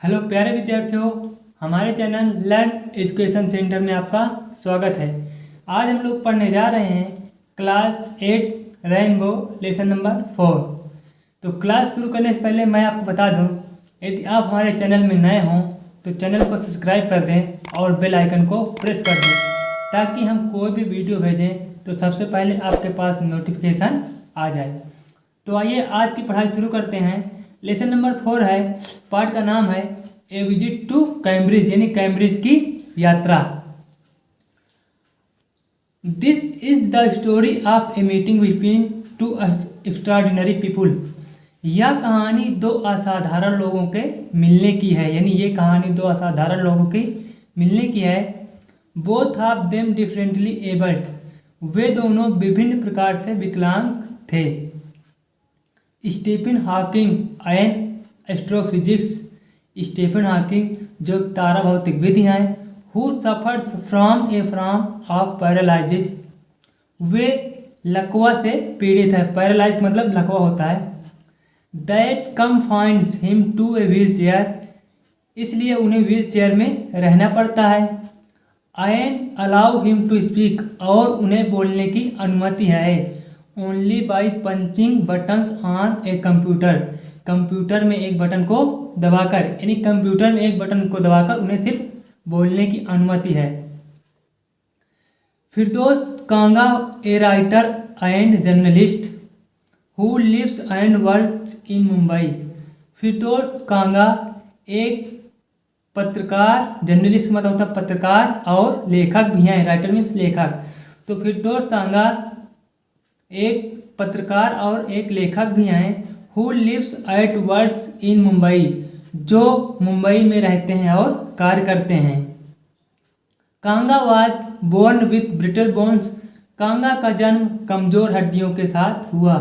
Hello प्यारे विद्यार्थियों, हमारे चैनल लर्न एजुकेशन सेंटर में आपका स्वागत है। आज हम लोग पढ़ने जा रहे हैं क्लास 8 रेनबो लेसन नंबर 4। तो क्लास शुरू करने से पहले मैं आपको बता दूं, यदि आप हमारे चैनल में नए हों तो चैनल को सब्सक्राइब कर दें और बेल आइकन को प्रेस कर दें ताकि हम कोई भी वीडियो भेजें तो सबसे पहले आपके पास नोटिफिकेशन आ जाए। तो आइए आज की पढ़ाई शुरू करते हैं। लेसन नंबर 4 है, पार्ट का नाम है ए विजिट टू कैम्ब्रिज, यानी कैम्ब्रिज की यात्रा। This is the story of a meeting between two extraordinary people. यह कहानी दो असाधारण लोगों के मिलने की है, यानी ये कहानी दो असाधारण लोगों के मिलने की है। Both of them differently abled, वे दोनों विभिन्न प्रकार से विकलांग थे। Stephen Hawking and astrophysics, Stephen Hawking जो तारा भौतिकविद हैं, who suffers from a form of paralysis, वे लकवा से पीड़ित है। पैरालाइज मतलब लकवा होता है। That confines him to a wheelchair, इसलिए उन्हें व्हील चेयर में रहना पड़ता है। And allow him to speak, और उन्हें बोलने की अनुमति है। Only by punching buttons on a computer, computer में एक बटन को दबाकर, यानी कंप्यूटर में एक बटन को दबाकर उन्हें सिर्फ बोलने की अनुमति है। Firdaus Kanga a writer and journalist who lives and works in Mumbai, Firdaus Kanga एक पत्रकार, जर्नलिस्ट मतलब होता है पत्रकार, और लेखक भी हैं। राइटर मीन्स लेखक। तो फिरदौस कांगा एक पत्रकार और एक लेखक भी हैं। Who lives at works in Mumbai, जो मुंबई में रहते हैं और कार्य करते हैं। Kanga was born with brittle bones, Kanga का जन्म कमजोर हड्डियों के साथ हुआ।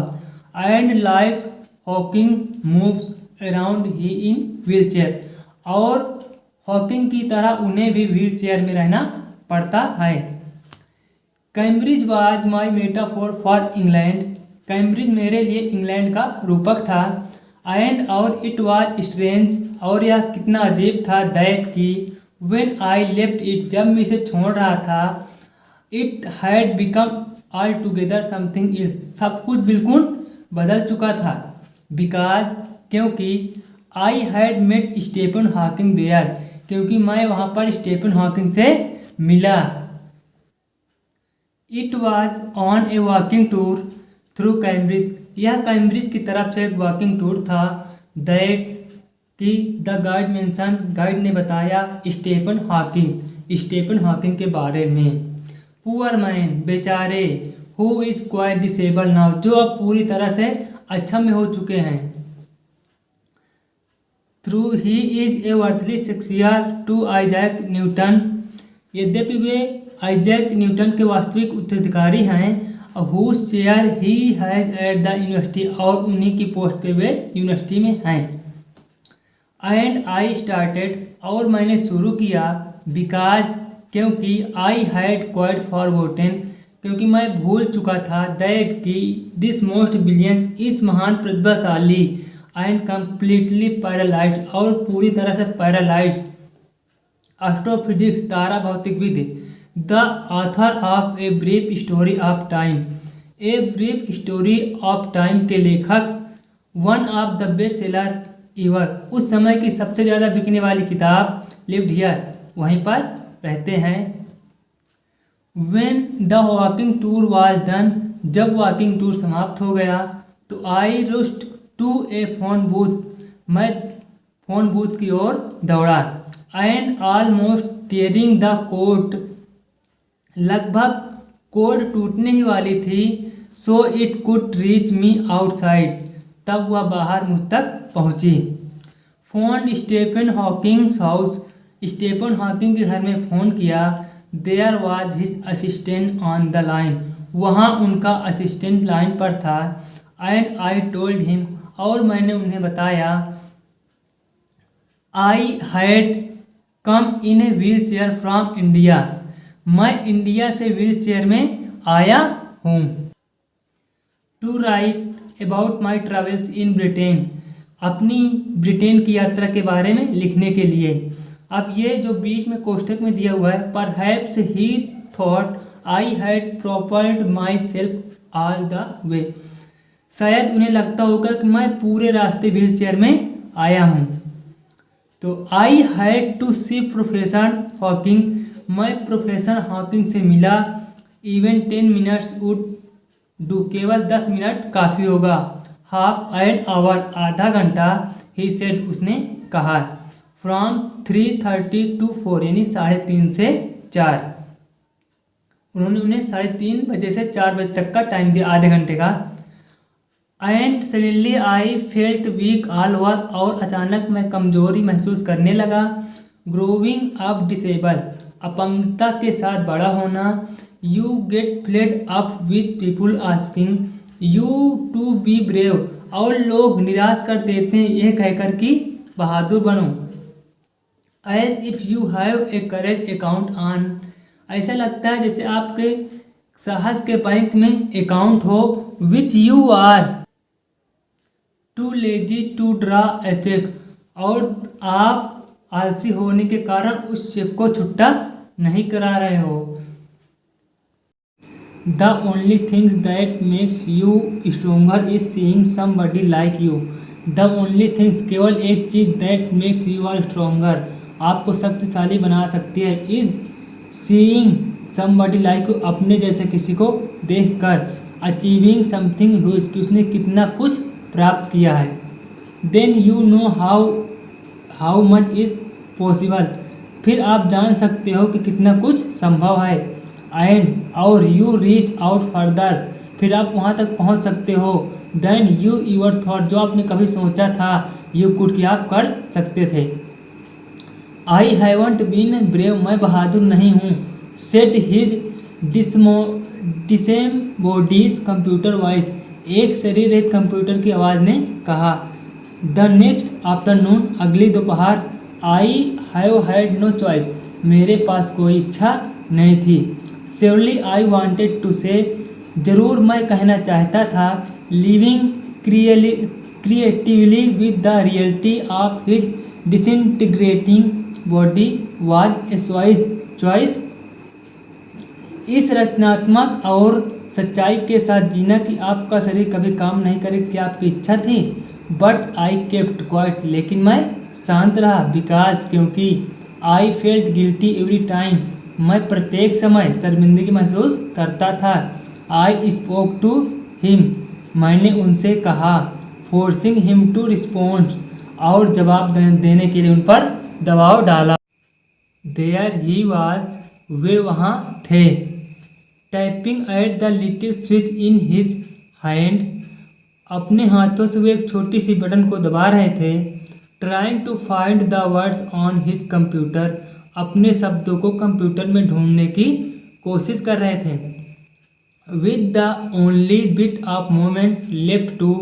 And likes Hawking moves around he in wheelchair, और हॉकिंग की तरह उन्हें भी व्हील चेयर में रहना पड़ता है। Cambridge was my metaphor for England, Cambridge मेरे लिए इंग्लैंड का रूपक था। एंड और इट वाज स्ट्रेंज, और यह कितना अजीब था। दैट कि व्हेन आई लेफ्ट इट, जब मैं इसे छोड़ रहा था, it had become altogether something else, सब कुछ बिल्कुल बदल चुका था। बिकॉज, क्योंकि I had met Stephen Hawking there, क्योंकि मैं वहाँ पर स्टीफन हॉकिंग से मिला। It was on a walking tour through Cambridge, यह कैम्ब्रिज की तरफ से एक वॉकिंग टूर था। दैट कि द गाइड मेंशन, गाइड ने बताया स्टीफन हॉकिंग, स्टीफन हॉकिंग के बारे में। पुअर मैन, बेचारे, who is quite disable now, जो अब पूरी तरह से अक्षम में हो चुके हैं। Through he is a worthless Shakespeare to Isaac Newton, यद्यपि वे आइजैक न्यूटन के वास्तविक उत्तराधिकारी हैं। Whose chair he has at the university, और उन्हीं की पोस्ट पे वे यूनिवर्सिटी में हैं। एंड आई स्टार्टेड, और मैंने शुरू किया। बिकॉज, क्योंकि आई हैड क्वाइट फॉरगॉटन, क्योंकि मैं भूल चुका था। दैट कि दिस मोस्ट ब्रिलियंट, इस महान प्रतिभाशाली, एंड कम्प्लीटली पैरालाइज्ड, और पूरी तरह से पैरालाइज्ड एस्ट्रोफिजिक्स, तारा भौतिकविद, the author of a brief story of time, a brief story of time के लेखक, one of the best seller ever, उस समय की सबसे ज़्यादा बिकने वाली किताब, लिव्ड हियर, वहीं पर रहते हैं। When the walking tour was done, जब वॉकिंग टूर समाप्त हो गया तो I rushed to a phone booth, मैं फोन बूथ की ओर दौड़ा। And almost tearing the cord, लगभग कोड टूटने ही वाली थी। So it could reach me outside, तब वह बाहर मुझ तक पहुंची। Phone Stephen Hawking house, Stephen Hawking के घर में फ़ोन किया। There was his assistant on the line, वहाँ उनका असिस्टेंट लाइन पर था। एंड आई टोल्ड हिम, और मैंने उन्हें बताया। I had come in a wheelchair from India, मैं इंडिया से व्हील चेयर में आया हूँ। To write about my travels in Britain, अपनी ब्रिटेन की यात्रा के बारे में लिखने के लिए। अब ये जो बीच में कोष्ठक में दिया हुआ है, perhaps he thought I had prepared myself all the way, शायद उन्हें लगता होगा कि मैं पूरे रास्ते व्हील चेयर में आया हूँ। तो I had to see professor Hawking, मैं प्रोफेसर हॉकिंग से मिला। इवन 10 मिनट्स वुड डू, केवल 10 मिनट काफ़ी होगा। हाफ एन आवर, आधा घंटा। ही सेड, उसने कहा। फ्रॉम 3:30 to 4, यानी 3:30 से 4। उन्होंने उन्हें 3:30 बजे से 4 बजे तक का टाइम दिया, आधे घंटे का। And suddenly I felt weak all over, और अचानक मैं कमजोरी महसूस करने लगा। ग्रोविंग अप डिसेबल, अपंगता के साथ बड़ा होना। You get fed up with people asking you to be brave, और लोग निराश कर देते हैं यह कहकर कि बहादुर बनो। As if you have a correct account on, ऐसा लगता है जैसे आपके साहस के बैंक में अकाउंट हो। Which you are too lazy to draw a cheque, और आप आलसी होने के कारण उस चेक को छुट्टा नहीं करा रहे हो। The only things that makes you stronger is seeing somebody like you, the only things, केवल एक चीज़, that makes you are stronger, आपको शक्तिशाली बना सकती है, is seeing somebody like you, अपने जैसे किसी को देखकर। अचीविंग समथिंग ह्यूज, कि उसने कितना कुछ प्राप्त किया है। Then you know how much is possible, फिर आप जान सकते हो कि कितना कुछ संभव है। एंड, और यू रीच आउट फर्दर, फिर आप वहाँ तक पहुँच सकते हो। देन यू यूर थॉट, जो आपने कभी सोचा था, यू कुड, कि आप कर सकते थे। आई हैवंट बीन ब्रेव, मैं बहादुर नहीं हूँ। सेट हिज डिसेम्बोडीज कंप्यूटर वॉइस, एक शरीर एक कंप्यूटर की आवाज़ ने कहा। द नेक्स्ट आफ्टरनून, अगली दोपहर। I have had no choice, मेरे पास कोई इच्छा नहीं थी। श्योरली आई वांटेड टू से, जरूर मैं कहना चाहता था। Living creatively with the reality of his disintegrating body was a choice, इस रचनात्मक और सच्चाई के साथ जीना कि आपका शरीर कभी काम नहीं करे, कि आपकी इच्छा थी। बट आई केप्ट क्वाइट, लेकिन मैं शांत रहा। बिकॉज, क्योंकि I felt guilty every time, मैं प्रत्येक समय शर्मिंदगी महसूस करता था। आई स्पोक टू हिम, मैंने उनसे कहा। फोर्सिंग हिम टू रिस्पॉन्ड, और जवाब देने के लिए उन पर दबाव डाला। देयर ही वाज, वे वहाँ थे। Tapping at the little switch in his hand, अपने हाथों से वे एक छोटी सी बटन को दबा रहे थे। Trying to find the words on his computer, अपने शब्दों को कंप्यूटर में ढूंढने की कोशिश कर रहे थे। With the only bit of moment left to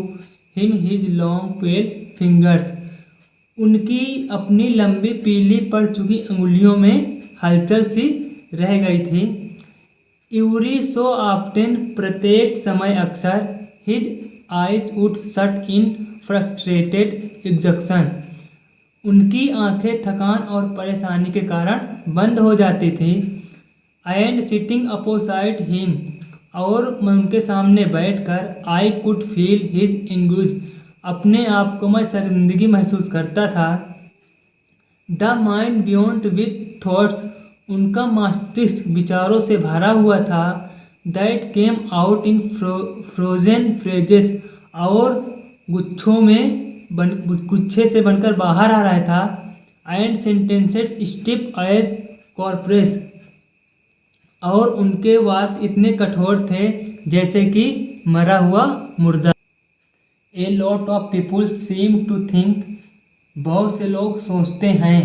him his long pale fingers, उनकी अपनी लंबी पीली पड़ चुकी अंगुलियों में हलचल सी रह गई थी। एवरी सो ऑफ्टन, प्रत्येक समय अक्सर। His eyes would shut in frustrated exhaustion, उनकी आंखें थकान और परेशानी के कारण बंद हो जाती थी। एंड सिटिंग अपोसाइड हिम, और मैं उनके सामने बैठकर आई कुड फील हिज एंग्यूज, अपने आप को मैं शर्मिंदगी महसूस करता था। The mind beyond with thoughts, उनका मस्तिष्क विचारों से भरा हुआ था। That came out in frozen phrases, और गुच्छे से बनकर बाहर आ रहा था। एंड सेंटेंसेस स्टिफ एज कॉर्परेस, और उनके वाक्य इतने कठोर थे जैसे कि मरा हुआ मुर्दा। A lot of people seem to think, बहुत से लोग सोचते हैं।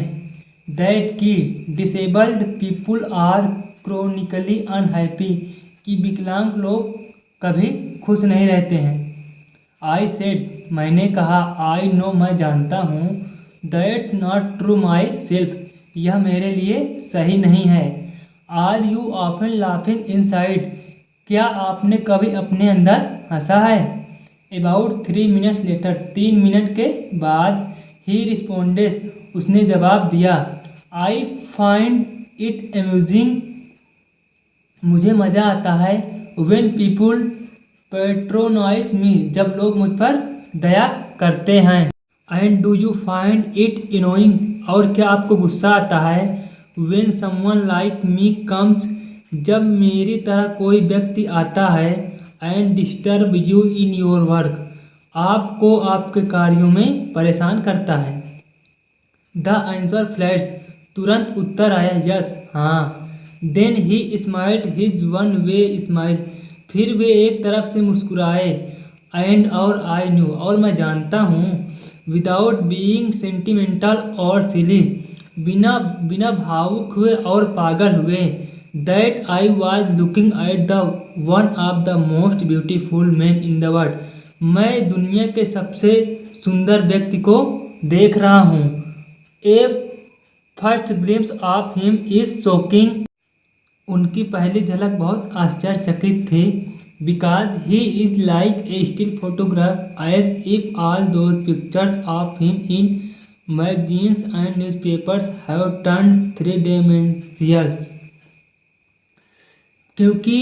दैट कि disabled people are chronically unhappy, कि विकलांग लोग कभी खुश नहीं रहते हैं। आई सेड, मैंने कहा। आई नो, मैं जानता हूँ। That's not true myself, यह मेरे लिए सही नहीं है। Are you often laughing inside, क्या आपने कभी अपने अंदर हंसा है। अबाउट 3 मिनट्स लेटर, 3 मिनट के बाद, ही रिस्पोंडेड, उसने जवाब दिया, आई फाइंड इट अम्यूजिंग, मुझे मज़ा आता है, व्हेन पीपुल पेट्रोनाइज मी, जब लोग मुझ पर दया करते हैं, and do you find it annoying, और क्या आपको गुस्सा आता है, when someone like me comes, जब मेरी तरह कोई व्यक्ति आता है, and disturb you in your work, आपको आपके कार्यों में परेशान करता है। द आंसर फ्लैट्स, तुरंत उत्तर आया, यस, हाँ। Then he smiled his one way smile, फिर वे एक तरफ से मुस्कुराए, एंड और आई न्यू, और मैं जानता हूँ, विदाउट बीइंग सेंटिमेंटल और सिली, बिना बिना भावुक हुए और पागल हुए, that I was looking at the one of the most beautiful man in the world, मैं दुनिया के सबसे सुंदर व्यक्ति को देख रहा हूँ। A first glimpse of him is shocking, उनकी पहली झलक बहुत आश्चर्यचकित थी, because he is like a still photograph, as if all those pictures of him in magazines and newspapers have turned 3 dimensional, क्योंकि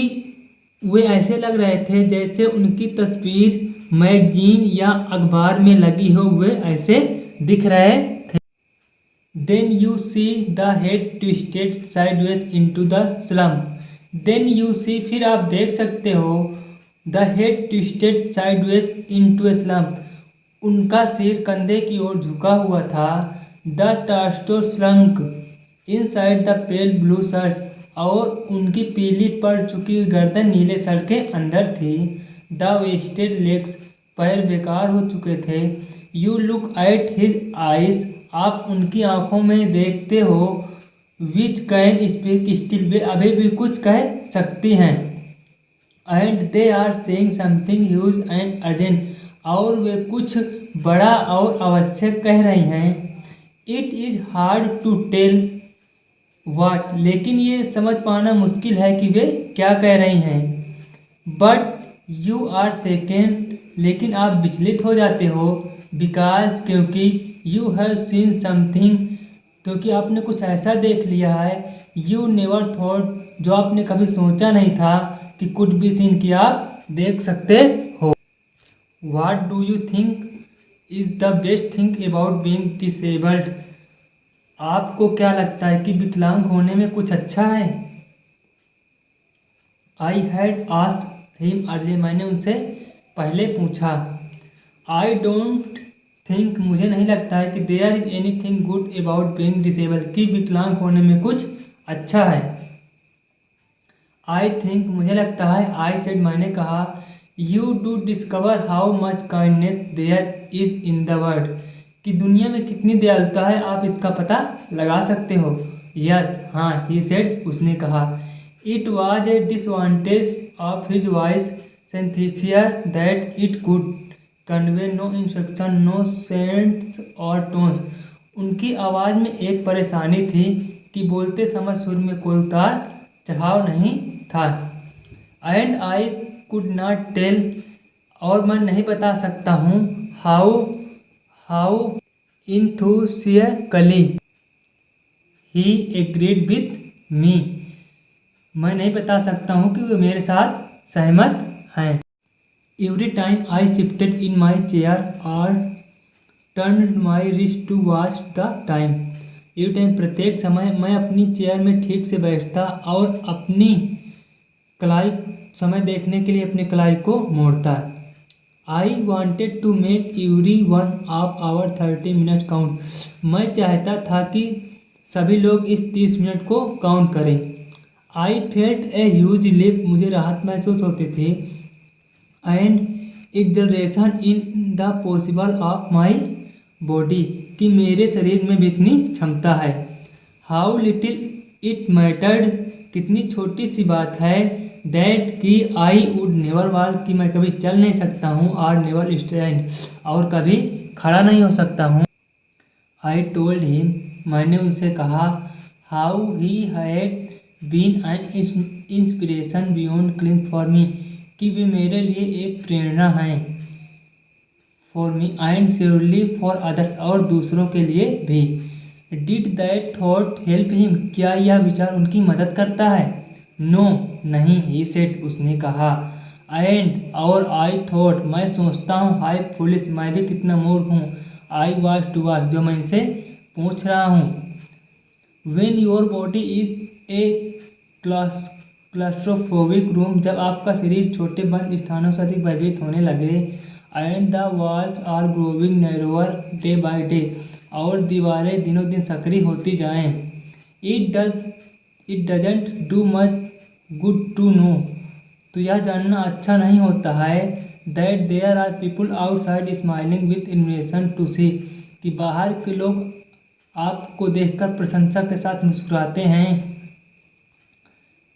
वे ऐसे लग रहे थे जैसे उनकी तस्वीर मैगजीन या अखबार में लगी हो, वे ऐसे दिख रहे थे। Then you see the head twisted sideways into the slump, then you see, फिर आप देख सकते हो, the head twisted sideways into a slump, उनका सिर कंधे की ओर झुका हुआ था, द टास्टो slunk inside the pale blue shirt, और उनकी पीली पड़ चुकी हुई गर्दन नीले शर्ट के अंदर थी, द वेस्टेड लेग्स, पैर बेकार हो चुके थे, you look at his eyes, आप उनकी आंखों में देखते हो, विच कैन स्पीक स्टिल, वे अभी भी कुछ कह सकती हैं, and they are saying something huge and urgent, और वे कुछ बड़ा और आवश्यक कह रही हैं। It is hard to tell what, लेकिन ये समझ पाना मुश्किल है कि वे क्या कह रही हैं, बट यू आर सेकेंड, लेकिन आप विचलित हो जाते हो, बिकॉज, क्योंकि, यू हैव सीन समथिंग, क्योंकि आपने कुछ ऐसा देख लिया है, यू नेवर थॉट, जो आपने कभी सोचा नहीं था कि कुड बी सीन, कि आप देख सकते हो। What do you think is the best thing about being disabled, आपको क्या लगता है कि विकलांग होने में कुछ अच्छा है। I had asked him early, मैंने उनसे पहले पूछा, आई डोंट थिंक, मुझे नहीं लगता है कि there is anything good about being disabled, कि विकलांग होने में कुछ अच्छा है। आई थिंक, मुझे लगता है, आई सेड, मैंने कहा, you do discover how much kindness there is in the world, कि दुनिया में कितनी दयालुता है, आप इसका पता लगा सकते हो। यस, हाँ, ही सेड, उसने कहा। It was a disadvantage of his voice synthesizer that it could convey no instruction, no sense और टोन्स, उनकी आवाज़ में एक परेशानी थी कि बोलते समय सुर में कोई उतार चढ़ाव नहीं था। And I could not tell, और मैं नहीं बता सकता हूँ, how enthusiastically he agreed with me, मैं नहीं बता सकता हूँ कि वे मेरे साथ सहमत हैं। Every time I shifted in my chair और turn my wrist to watch the time, every time, प्रत्येक समय मैं अपनी चेयर में ठीक से बैठता और अपनी कलाई, समय देखने के लिए अपनी कलाई को मोड़ता। I wanted to make every one of our 30 minute count, मैं चाहता था कि सभी लोग इस 30 मिनट को काउंट करें। I felt a huge relief, मुझे राहत महसूस होती थी, and acceleration in the possible of my body, कि मेरे शरीर में भी इतनी क्षमता है। हाउ लिटिल इट मैटर्ड, कितनी छोटी सी बात है, दैट कि आई वुड नेवर वॉक, कि मैं कभी चल नहीं सकता हूँ, और नेवर स्टैंड, और कभी खड़ा नहीं हो सकता हूँ। आई टोल्ड हिम, मैंने उनसे कहा, how he had been an inspiration beyond cling for me, कि वे मेरे लिए एक प्रेरणा हैं for me and surely for others, और दूसरों के लिए भी। Did that thought help him, क्या यह विचार उनकी मदद करता है? नो नहीं, ही सेड, उसने कहा। एंड और आई थॉट, मैं सोचता हूँ, हाई फुलिश, मैं भी कितना मूर्ख हूँ। आई वाज टू आस्क, जो मैं इनसे पूछ रहा हूँ। When your body is a claustrophobic room, जब आपका शरीर छोटे बंद स्थानों से अधिक भयभीत होने लगे। And the walls are growing narrower day by day, और दीवारें दिनों दिन सक्रिय होती जाएं। It doesn't do much good to know, तो यह जानना अच्छा नहीं होता है। That there are people outside smiling with admiration to see, कि बाहर के लोग आपको देखकर प्रशंसा के साथ मुस्कुराते हैं।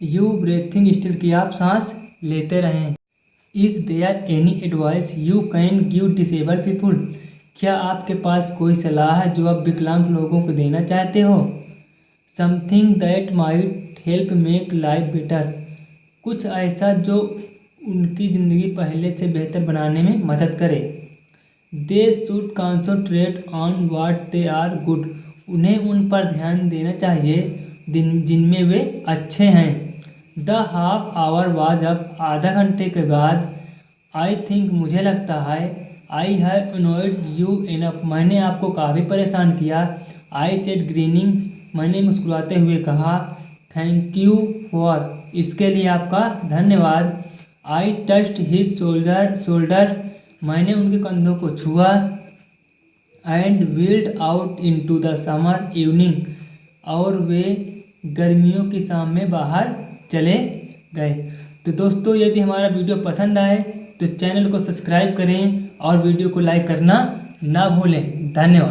यू ब्रीथिंग स्टिल, कि आप सांस लेते रहें। Is there any advice you can give disabled people, क्या आपके पास कोई सलाह है जो आप विकलांग लोगों को देना चाहते हो? Something that might help make life better, कुछ ऐसा जो उनकी ज़िंदगी पहले से बेहतर बनाने में मदद करे। They should concentrate on what they are good, उन्हें उन पर ध्यान देना चाहिए जिनमें वे अच्छे हैं। The half hour was up, आधा घंटे के बाद। आई थिंक, मुझे लगता है। I have annoyed you enough, मैंने आपको काफ़ी परेशान किया। आई सेड ग्रीनिंग, मैंने मुस्कुराते हुए कहा। थैंक यू फॉर, इसके लिए आपका धन्यवाद। आई टच्ड हिज शोल्डर, मैंने उनके कंधों को छुआ। And wheeled out into the summer evening, और वे गर्मियों की शाम में बाहर चले गए। तो दोस्तों, यदि हमारा वीडियो पसंद आए तो चैनल को सब्सक्राइब करें और वीडियो को लाइक करना ना भूलें। धन्यवाद।